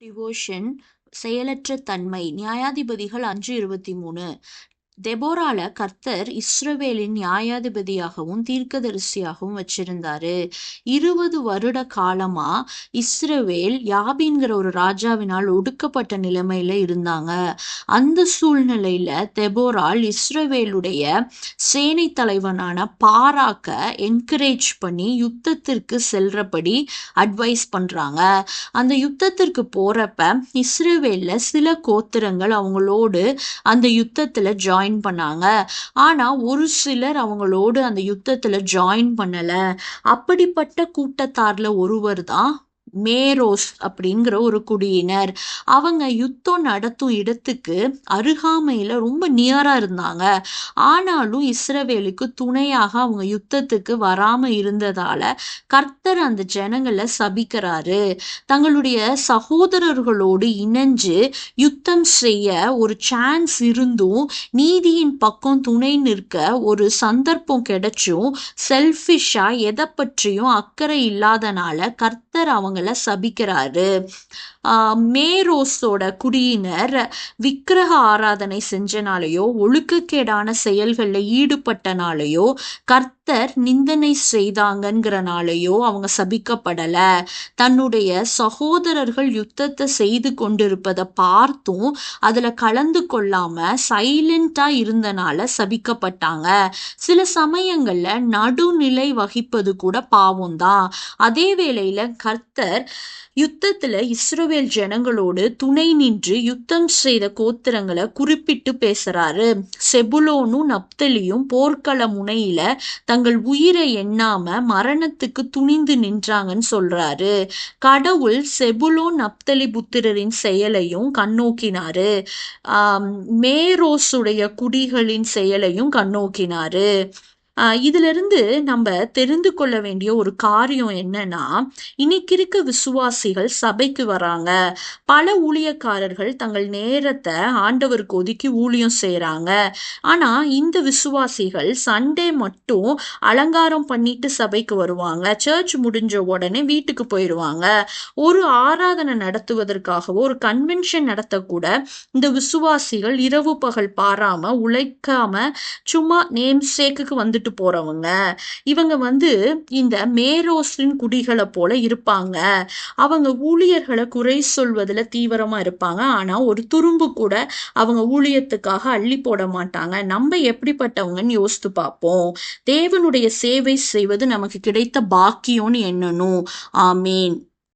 Devotion செயலற்ற தன்மை. நியாயாதிபதிகள் 5:23. தெபோரால கர்த்தர் இஸ்ரவேலின் நியாயாதிபதியாகவும் தீர்க்கதரிசியாகவும் வச்சிருந்தாரு. 20 வருட காலமா இஸ்ரவேல் யாபீன்கிற ஒரு ராஜாவினால் ஒடுக்கப்பட்ட நிலைமையில இருந்தாங்க. அந்த சூழ்நிலையில தெபோரால் இஸ்ரவேலுடைய சேனை தலைவனான பாராக்க என்கரேஜ் பண்ணி யுத்தத்திற்கு செல்றபடி அட்வைஸ் பண்றாங்க. அந்த யுத்தத்திற்கு போறப்ப இஸ்ரவேல்ல சில கோத்திரங்கள் அவங்களோடு அந்த யுத்தத்துல ஜாயின் பண்ணாங்க. ஆனா ஒரு சிலர் அவங்களோடு அந்த யுத்தத்துல ஜாயின் பண்ணல. அப்படிப்பட்ட கூட்டத்தார்ல ஒருவர் தான் மேரோஸ் அப்படிங்கிற ஒரு குடியினர். அவங்க யுத்தம் நடத்தும் இடத்துக்கு அருகாமையில ரொம்ப நியரா இருந்தாங்க. ஆனாலும் இஸ்ரவேலுக்கு துணையாக அவங்க யுத்தத்துக்கு வராம இருந்ததால கர்த்தர் அந்த ஜனங்களை சபிக்கிறாரு. தங்களுடைய சகோதரர்களோடு இணைஞ்சு யுத்தம் செய்ய ஒரு சான்ஸ் இருந்தும் நீதியின் பக்கம் துணை நிற்க ஒரு சந்தர்ப்பம் கிடைச்சும் செல்ஃபிஷா எதை பற்றியும் அக்கறை இல்லாதனால கர்த்தர் அவங்கள சபிக்கிறாரு. மேரோஸோட குடியினர் விக்கிரக ஆராதனை செஞ்சனாலேயோ ஒழுக்கக்கேடான செயல்கள்ல ஈடுபட்டனாலேயோ கர்த்தர் நிந்தனை செய்தாங்கங்கிறனாலேயோ அவங்க சபிக்கப்படல. தன்னுடைய சகோதரர்கள் யுத்தத்தை செய்து கொண்டிருப்பதை பார்த்தும் அதுல கலந்து கொள்ளாம சைலண்டா இருந்தனால சபிக்கப்பட்டாங்க. சில சமயங்கள்ல நடுநிலை வகிப்பது கூட பாவம் தான். அதே வேளையில கர்த்தர் யுத்தத்துல இஸ்ரவேல் ஜனங்களோடு துணை நின்று யுத்தம் செய்த கோத்திரங்களை குறிப்பிட்டு பேசுறாரு. செபுலோனும் நப்தலியும் போர்க்கள முனையில தங்கள் உயிரை எண்ணாம மரணத்துக்கு துணிந்து நின்றாங்கன்னு சொல்றாரு. கடவுள் செபுலோன் நப்தலி புத்திரரின் செயலையும் கண்ணோக்கினாரு. மேரோஸுடைய குடிகளின் செயலையும் கண்ணோக்கினாரு. இதுல இருந்து நம்ம தெரிந்து கொள்ள வேண்டிய ஒரு காரியம் என்னன்னா, இன்னைக்கு இருக்க விசுவாசிகள் சபைக்கு வராங்க. பல ஊழியக்காரர்கள் தங்கள் நேரத்தை ஆண்டவருக்கு ஒதுக்கி ஊழியம் செய்யறாங்க. ஆனா இந்த விசுவாசிகள் சண்டே மட்டும் அலங்காரம் பண்ணிட்டு சபைக்கு வருவாங்க. சர்ச் முடிஞ்ச உடனே வீட்டுக்கு போயிடுவாங்க. ஒரு ஆராதனை நடத்துவதற்காகவோ ஒரு கன்வென்ஷன் நடத்தக்கூட இந்த விசுவாசிகள் இரவு பகல் பாராம உழைக்காம சும்மா நேம் சேக்குக்கு வந்துட்டு போறவங்க. இவங்க இந்த மேரோஸின் குடிகளை போல இருப்பாங்க. அவங்க ஊழியர்களை குறை சொல்வதில் தீவிரமா இருப்பாங்க. ஆனா ஒரு துரும்பு கூட அவங்க ஊழியத்துக்காக அள்ளி போட மாட்டாங்க. நம்ம எப்படிப்பட்டவங்கன்னு யோசித்து பார்ப்போம். தேவனுடைய சேவை செய்வது நமக்கு கிடைத்த பாக்கியம்னு எண்ணணும். ஆமீன்.